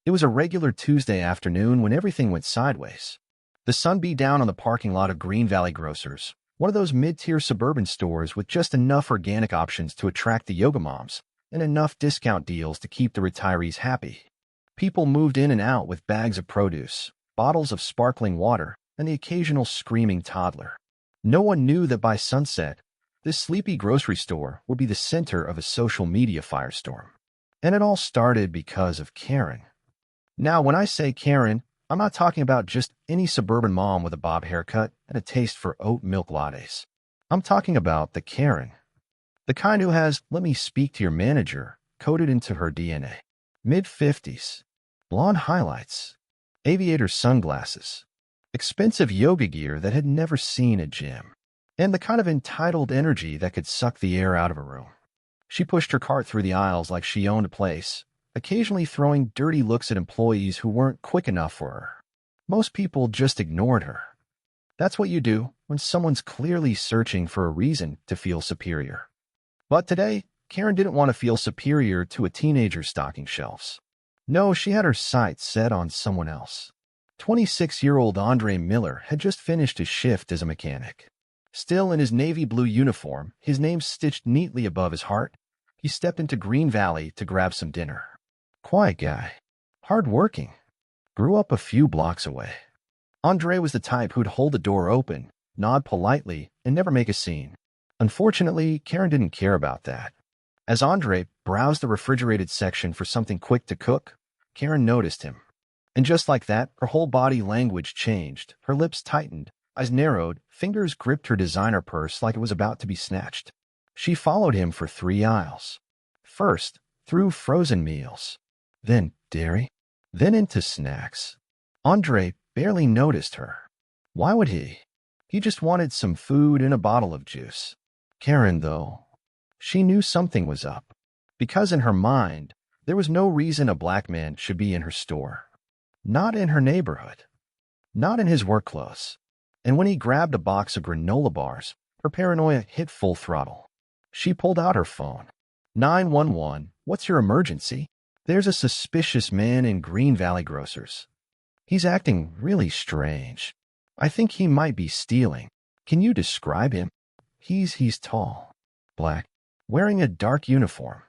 It was a regular Tuesday afternoon when everything went sideways. The sun beat down on the parking lot of Green Valley Grocers, one of those mid-tier suburban stores with just enough organic options to attract the yoga moms and enough discount deals to keep the retirees happy. People moved in and out with bags of produce, bottles of sparkling water, and the occasional screaming toddler. No one knew that by sunset, this sleepy grocery store would be the center of a social media firestorm. And it all started because of Karen. Now, when I say Karen, I'm not talking about just any suburban mom with a bob haircut and a taste for oat milk lattes. I'm talking about the Karen. The kind who has "let me speak to your manager" coded into her DNA. Mid-50s, blonde highlights, aviator sunglasses, expensive yoga gear that had never seen a gym, and the kind of entitled energy that could suck the air out of a room. She pushed her cart through the aisles like she owned a place, occasionally throwing dirty looks at employees who weren't quick enough for her. Most people just ignored her. That's what you do when someone's clearly searching for a reason to feel superior. But today, Karen didn't want to feel superior to a teenager's stocking shelves. No, she had her sights set on someone else. 26-year-old Andre Miller had just finished his shift as a mechanic. Still in his navy blue uniform, his name stitched neatly above his heart, he stepped into Green Valley to grab some dinner. Quiet guy. Hard-working. Grew up a few blocks away. Andre was the type who'd hold the door open, nod politely, and never make a scene. Unfortunately, Karen didn't care about that. As Andre browsed the refrigerated section for something quick to cook, Karen noticed him. And just like that, her whole body language changed. Her lips tightened, eyes narrowed, fingers gripped her designer purse like it was about to be snatched. She followed him for 3 aisles. First, through frozen meals. Then dairy. Then into snacks. Andre barely noticed her. Why would he? He just wanted some food and a bottle of juice. Karen, though, she knew something was up. Because in her mind, there was no reason a black man should be in her store. Not in her neighborhood. Not in his work clothes. And when he grabbed a box of granola bars, her paranoia hit full throttle. She pulled out her phone. 911, what's your emergency? There's a suspicious man in Green Valley Grocers. He's acting really strange. I think he might be stealing. Can you describe him? He's tall, black, wearing a dark uniform.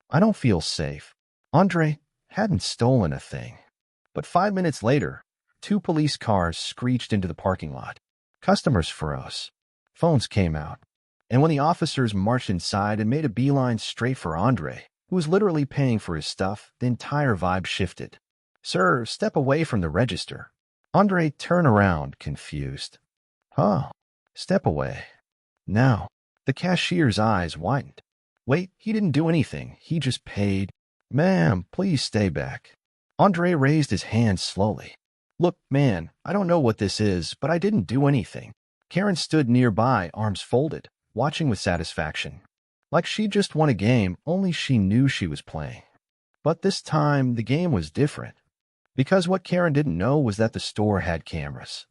I don't feel safe. Andre hadn't stolen a thing. But 5 minutes later, 2 police cars screeched into the parking lot. Customers froze. Phones came out. And when the officers marched inside and made a beeline straight for Andre, who was literally paying for his stuff, the entire vibe shifted. Sir, step away from the register. Andre turned around, confused. Huh. Step away. Now, the cashier's eyes widened. Wait, he didn't do anything. He just paid. Ma'am, please stay back. Andre raised his hand slowly. Look, man, I don't know what this is, but I didn't do anything. Karen stood nearby, arms folded, watching with satisfaction. Like she just won a game, only she knew she was playing. But this time, the game was different. Because what Karen didn't know was that the store had cameras.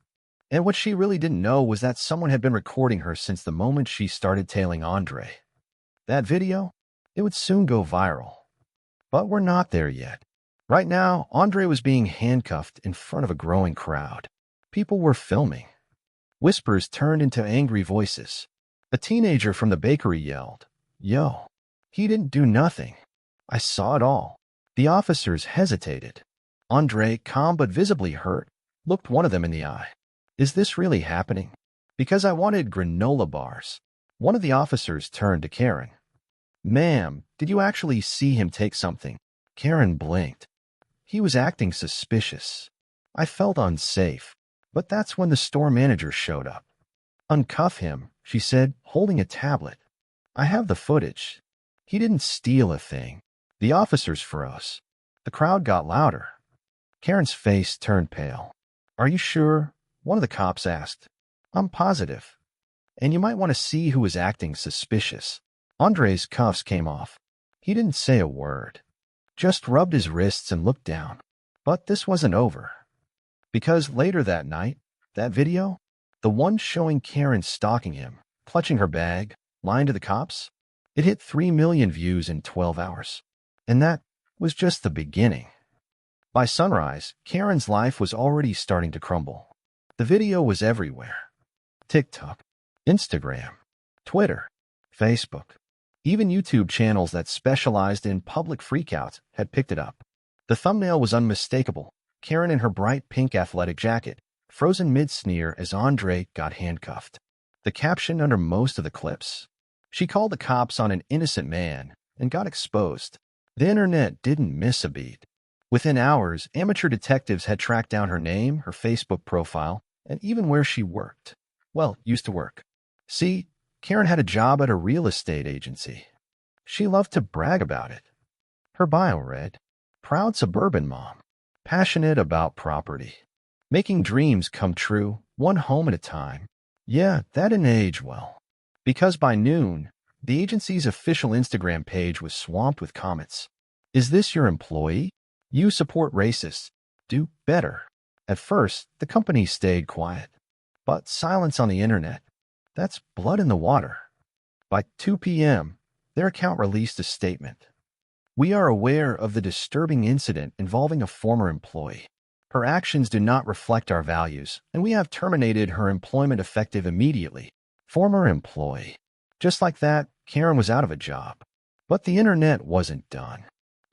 And what she really didn't know was that someone had been recording her since the moment she started tailing Andre. That video? It would soon go viral. But we're not there yet. Right now, Andre was being handcuffed in front of a growing crowd. People were filming. Whispers turned into angry voices. A teenager from the bakery yelled, Yo, he didn't do nothing. I saw it all. The officers hesitated. Andre, calm but visibly hurt, looked one of them in the eye. Is this really happening? Because I wanted granola bars. One of the officers turned to Karen. Ma'am, did you actually see him take something? Karen blinked. He was acting suspicious. I felt unsafe. But that's when the store manager showed up. Uncuff him, she said, holding a tablet. I have the footage. He didn't steal a thing. The officers froze. The crowd got louder. Karen's face turned pale. Are you sure? One of the cops asked. I'm positive. And you might want to see who was acting suspicious. Andre's cuffs came off. He didn't say a word. Just rubbed his wrists and looked down. But this wasn't over. Because later that night, that video, the one showing Karen stalking him, clutching her bag, lying to the cops, it hit 3 million views in 12 hours. And that was just the beginning. By sunrise, Karen's life was already starting to crumble. The video was everywhere. TikTok, Instagram, Twitter, Facebook. Even YouTube channels that specialized in public freakouts had picked it up. The thumbnail was unmistakable. Karen in her bright pink athletic jacket, frozen mid-sneer as Andre got handcuffed. The caption under most of the clips: "She called the cops on an innocent man and got exposed." The internet didn't miss a beat. Within hours, amateur detectives had tracked down her name, her Facebook profile, and even where she worked. Well, used to work. See, Karen had a job at a real estate agency. She loved to brag about it. Her bio read, "Proud suburban mom, passionate about property, making dreams come true, one home at a time." Yeah, that didn't age well. Because by noon, the agency's official Instagram page was swamped with comments. "Is this your employee? You support racists. Do better." At first, the company stayed quiet. But silence on the internet, that's blood in the water. By 2 p.m., their account released a statement. "We are aware of the disturbing incident involving a former employee. Her actions do not reflect our values, and we have terminated her employment effective immediately." Former employee. Just like that, Karen was out of a job. But the internet wasn't done.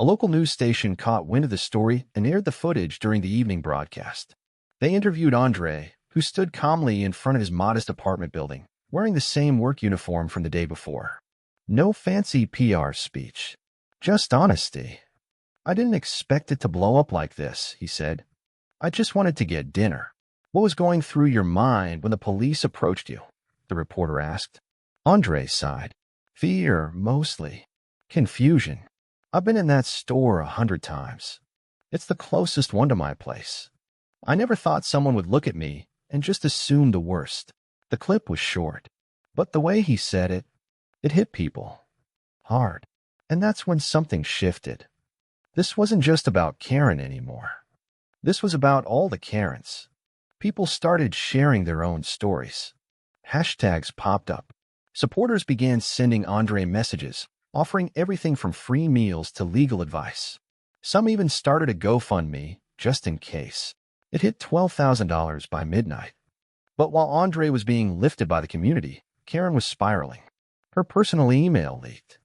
A local news station caught wind of the story and aired the footage during the evening broadcast. They interviewed Andre, who stood calmly in front of his modest apartment building, wearing the same work uniform from the day before. No fancy PR speech. Just honesty. "I didn't expect it to blow up like this," he said. "I just wanted to get dinner." "What was going through your mind when the police approached you?" the reporter asked. Andre sighed. "Fear, mostly. Confusion. I've been in that store 100 times. It's the closest one to my place. I never thought someone would look at me and just assume the worst." The clip was short, but the way he said it, it hit people hard. And that's when something shifted. This wasn't just about Karen anymore. This was about all the Karens. People started sharing their own stories. Hashtags popped up. Supporters began sending Andre messages, offering everything from free meals to legal advice. Some even started a GoFundMe, just in case. It hit $12,000 by midnight. But while Andre was being lifted by the community, Karen was spiraling. Her personal email leaked.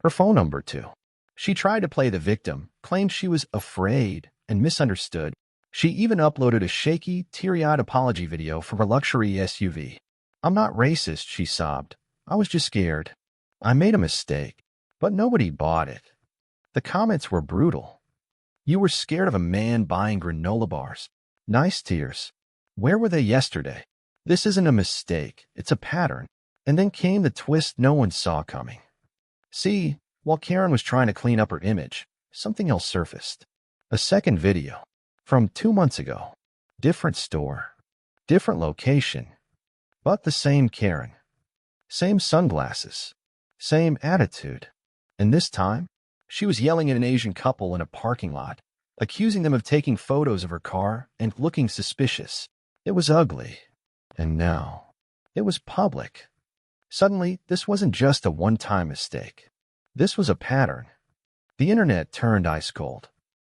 Her phone number, too. She tried to play the victim, claimed she was afraid and misunderstood. She even uploaded a shaky, teary-eyed apology video from her luxury SUV. "I'm not racist," she sobbed. "I was just scared. I made a mistake." But nobody bought it. The comments were brutal. "You were scared of a man buying granola bars." Nice tears. Where were they yesterday? "This isn't a mistake, it's a pattern." And then came the twist no one saw coming. See, while Karen was trying to clean up her image, something else surfaced. A second video. From 2 months ago. Different store. Different location. But the same Karen. Same sunglasses. Same attitude. And this time, she was yelling at an Asian couple in a parking lot, accusing them of taking photos of her car and looking suspicious. It was ugly. And now, it was public. Suddenly, this wasn't just a one-time mistake. This was a pattern. The internet turned ice cold.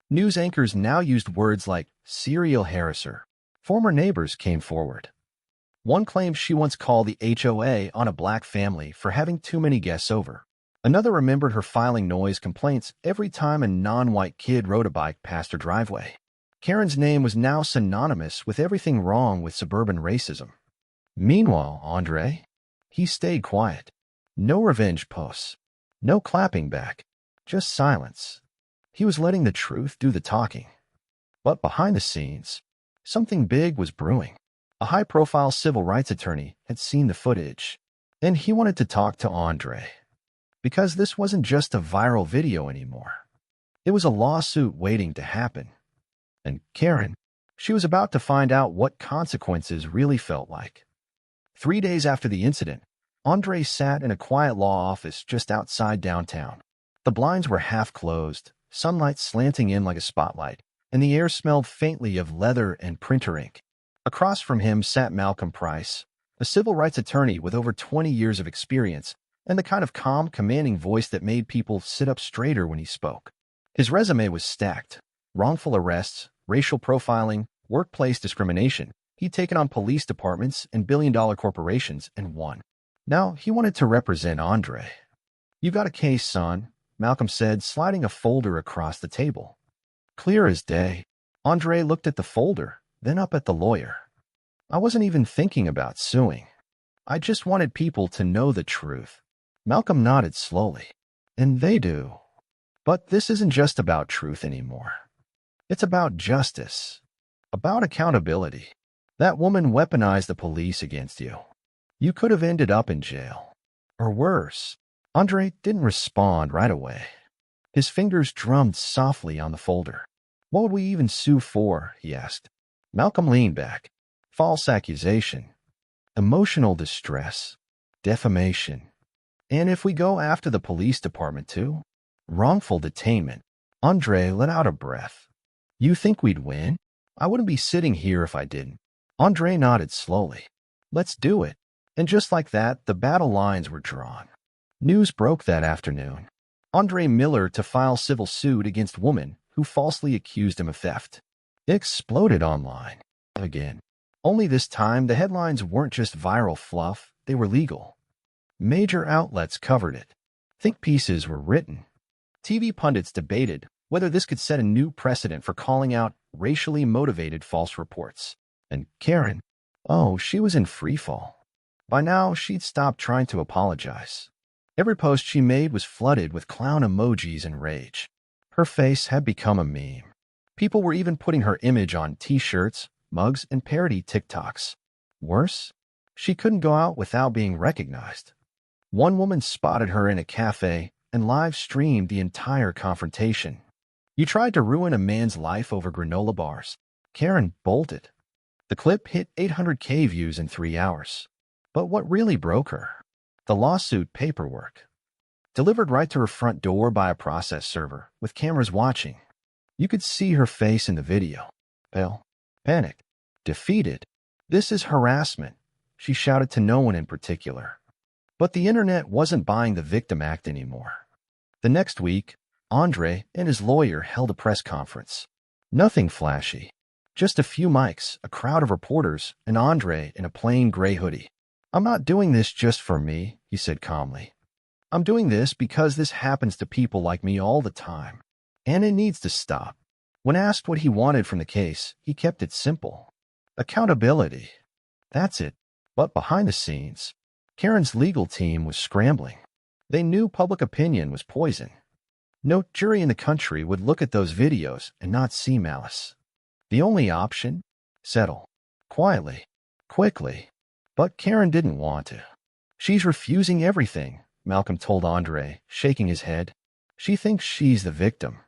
News anchors now used words like serial harasser. Former neighbors came forward. One claimed she once called the HOA on a black family for having too many guests over. Another remembered her filing noise complaints every time a non-white kid rode a bike past her driveway. Karen's name was now synonymous with everything wrong with suburban racism. Meanwhile, Andre, he stayed quiet. No revenge posts. No clapping back. Just silence. He was letting the truth do the talking. But behind the scenes, something big was brewing. A high-profile civil rights attorney had seen the footage, and he wanted to talk to Andre. Because this wasn't just a viral video anymore. It was a lawsuit waiting to happen. And Karen, she was about to find out what consequences really felt like. 3 days after the incident, Andre sat in a quiet law office just outside downtown. The blinds were half closed, sunlight slanting in like a spotlight, and the air smelled faintly of leather and printer ink. Across from him sat Malcolm Price, a civil rights attorney with over 20 years of experience and the kind of calm, commanding voice that made people sit up straighter when he spoke. His resume was stacked. Wrongful arrests, racial profiling, workplace discrimination. He'd taken on police departments and billion-dollar corporations and won. Now he wanted to represent Andre. "You got a case, son," Malcolm said, sliding a folder across the table. Clear as day. Andre looked at the folder, then up at the lawyer. "I wasn't even thinking about suing. I just wanted people to know the truth." Malcolm nodded slowly. "And they do. But this isn't just about truth anymore. It's about justice. About accountability. That woman weaponized the police against you. You could have ended up in jail. Or worse." Andre didn't respond right away. His fingers drummed softly on the folder. "What would we even sue for?" he asked. Malcolm leaned back. "False accusation. Emotional distress. Defamation. And if we go after the police department too? Wrongful detainment." Andre let out a breath. "You think we'd win? I wouldn't be sitting here if I didn't." Andre nodded slowly. "Let's do it." And just like that, the battle lines were drawn. News broke that afternoon. Andre Miller to file civil suit against woman who falsely accused him of theft. It exploded online. Again. Only this time, the headlines weren't just viral fluff, they were legal. Major outlets covered it. Think pieces were written. TV pundits debated whether this could set a new precedent for calling out racially motivated false reports. And Karen, oh, she was in freefall. By now, she'd stopped trying to apologize. Every post she made was flooded with clown emojis and rage. Her face had become a meme. People were even putting her image on t-shirts, mugs, and parody TikToks. Worse, she couldn't go out without being recognized. One woman spotted her in a cafe and live-streamed the entire confrontation. "You tried to ruin a man's life over granola bars." Karen bolted. The clip hit 800K views in 3 hours. But what really broke her? The lawsuit paperwork. Delivered right to her front door by a process server, with cameras watching. You could see her face in the video. Pale, panicked, defeated. "This is harassment," she shouted to no one in particular. But the internet wasn't buying the victim act anymore. The next week, Andre and his lawyer held a press conference. Nothing flashy. Just a few mics, a crowd of reporters, and Andre in a plain gray hoodie. "I'm not doing this just for me," he said calmly. "I'm doing this because this happens to people like me all the time. And it needs to stop." When asked what he wanted from the case, he kept it simple. Accountability. That's it. But behind the scenes, Karen's legal team was scrambling. They knew public opinion was poison. No jury in the country would look at those videos and not see malice. The only option? Settle. Quietly. Quickly. But Karen didn't want to. "She's refusing everything," Malcolm told Andre, shaking his head. "She thinks she's the victim."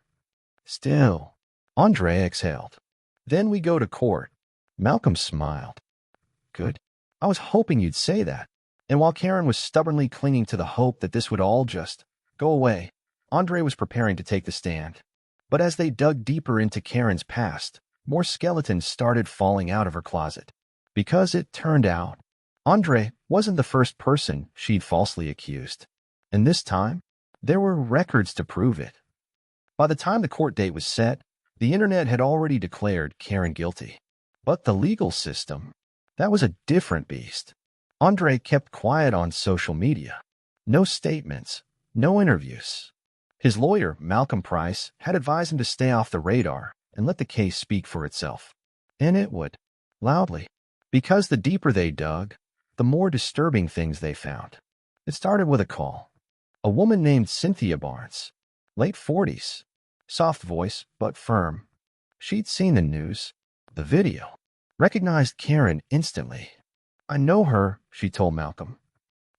"Still." Andre exhaled. "Then we go to court." Malcolm smiled. "Good. I was hoping you'd say that." And while Karen was stubbornly clinging to the hope that this would all just go away, Andre was preparing to take the stand. But as they dug deeper into Karen's past, more skeletons started falling out of her closet. Because it turned out, Andre wasn't the first person she'd falsely accused. And this time, there were records to prove it. By the time the court date was set, the internet had already declared Karen guilty. But the legal system, that was a different beast. Andre kept quiet on social media. No statements, no interviews. His lawyer, Malcolm Price, had advised him to stay off the radar and let the case speak for itself. And it would, loudly. Because the deeper they dug, the more disturbing things they found. It started with a call. A woman named Cynthia Barnes, late 40s, soft voice but firm. She'd seen the news, the video, recognized Karen instantly. "I know her," she told Malcolm.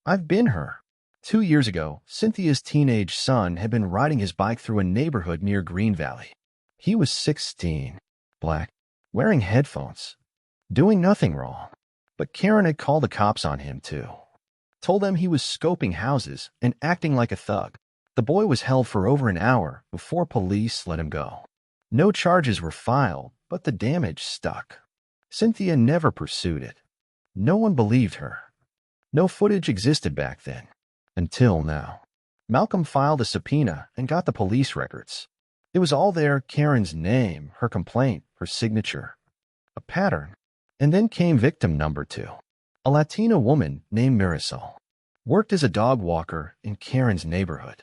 "I've been her." 2 years ago, Cynthia's teenage son had been riding his bike through a neighborhood near Green Valley. He was 16, black, wearing headphones, doing nothing wrong. But Karen had called the cops on him, too. Told them he was scoping houses and acting like a thug. The boy was held for over an hour before police let him go. No charges were filed, but the damage stuck. Cynthia never pursued it. No one believed her. No footage existed back then. Until now. Malcolm filed a subpoena and got the police records. It was all there: Karen's name, her complaint, her signature. A pattern. And then came victim number 2. A Latina woman named Marisol. Worked as a dog walker in Karen's neighborhood.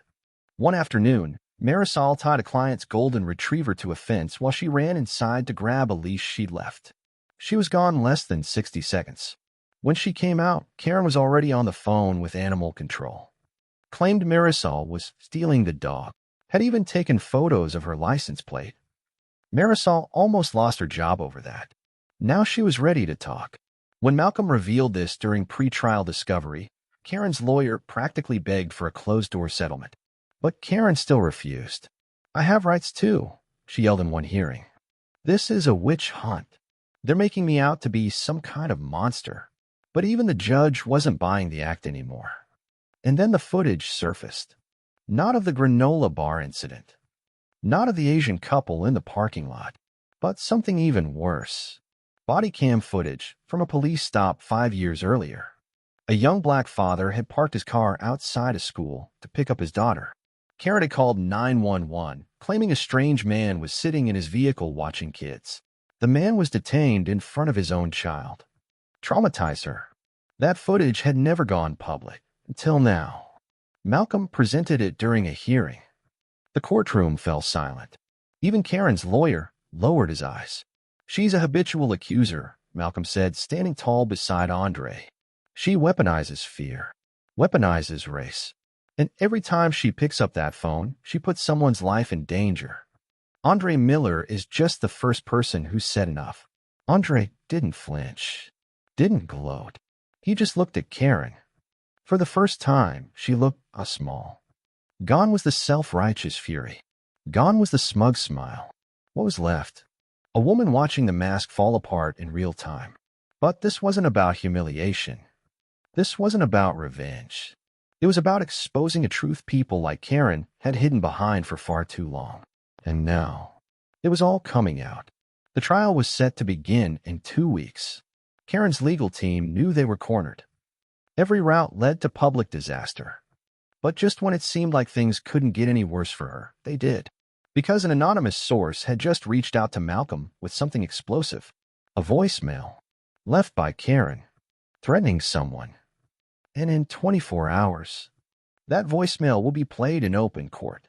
One afternoon, Marisol tied a client's golden retriever to a fence while she ran inside to grab a leash she'd left. She was gone less than 60 seconds. When she came out, Karen was already on the phone with animal control. Claimed Marisol was stealing the dog. Had even taken photos of her license plate. Marisol almost lost her job over that. Now she was ready to talk. When Malcolm revealed this during pre-trial discovery, Karen's lawyer practically begged for a closed-door settlement. But Karen still refused. "I have rights too," she yelled in one hearing. "This is a witch hunt. They're making me out to be some kind of monster." But even the judge wasn't buying the act anymore. And then the footage surfaced. Not of the granola bar incident. Not of the Asian couple in the parking lot. But something even worse. Body cam footage from a police stop 5 years earlier. A young black father had parked his car outside a school to pick up his daughter. Karen had called 911, claiming a strange man was sitting in his vehicle watching kids. The man was detained in front of his own child. Traumatized her. That footage had never gone public until now. Malcolm presented it during a hearing. The courtroom fell silent. Even Karen's lawyer lowered his eyes. "She's a habitual accuser," Malcolm said, standing tall beside Andre. "She weaponizes fear, weaponizes race. And every time she picks up that phone, she puts someone's life in danger." Andre Miller is just the first person who said enough. Andre didn't flinch, didn't gloat. He just looked at Karen. For the first time, she looked small. Gone was the self-righteous fury. Gone was the smug smile. What was left? A woman watching the mask fall apart in real time. But this wasn't about humiliation. This wasn't about revenge. It was about exposing a truth people like Karen had hidden behind for far too long. And now, it was all coming out. The trial was set to begin in 2 weeks. Karen's legal team knew they were cornered. Every route led to public disaster. But just when it seemed like things couldn't get any worse for her, they did. Because an anonymous source had just reached out to Malcolm with something explosive. A voicemail left by Karen, threatening someone. And in 24 hours, that voicemail will be played in open court.